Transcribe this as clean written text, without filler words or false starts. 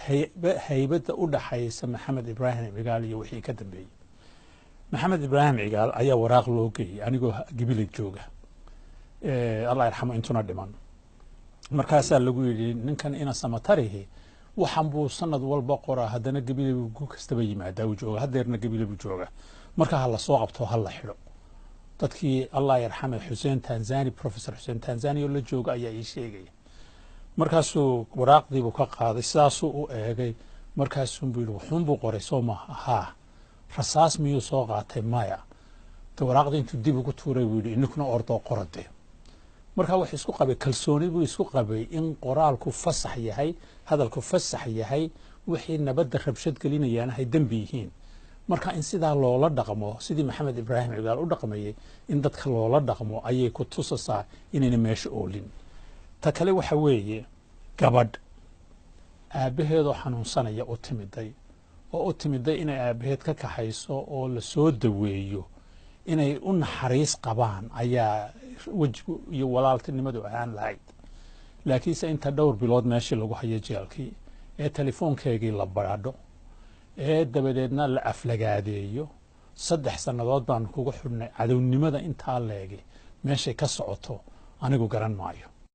haybadda u dhaxaysa maxamed ibraahim cigaal iyo wixii ka dambeeyey maxamed ibraahim cigaal ayaa waraaq loo geeyey anigoo gibile jooga allah yarxamo intuna dhiman markaasaa lagu yidhi ninkan ina samatarihi waxaan buu sanad walba qoraa haddana gibile buu kastaba yimaadaa uu jooga haddeerna gibile buu jooga marka ha la soo qabto ha la xidho dadkii allah yarxame xuseen tanzani professor xuseen tanzani oo la jooga ayaa ii sheegaya markaasuu waraaqdiibuu ka qaaday sidaasuu u eegay markaasuunbuu yidhi wuxuunbuu qoray soo maaha haa rasaas miyuu soo qaatay maya de waraaqdii intuu dib ugu tuuray buu yidhi ininkuna ordoo qorade markaa wax isku qabay kalsooni buu isku qabay in qoraalku fasax yahay hadalku fasax yahay wixii nabadda rabshad gelinayaan hay dembi yihiin marka in sidaa loola dhaqmo sidii maxamed ibraahim cigaal u dhaqmayay in dadka loola dhaqmo ayay ku tusasaa inayna meesha oolin ta kale waxa weeye gabadh aabbaheedoo xanuunsanaya u timiday inay aabbaheed ka kaxayso oo la soo daweeyo inay u naxariis qabaan ayaa wejigu iyo walaaltinimadu ahaan lahayd laakiinse inta dhowr bilood meeshii lagu hayo jeelkii ee telefoonkeegii la baradho ee dabadeedna la aflagaadeeyo 3 sannadood baan kugu xidhnay cadownimada intaa leegi meeshay ka socoto anigu garan maayo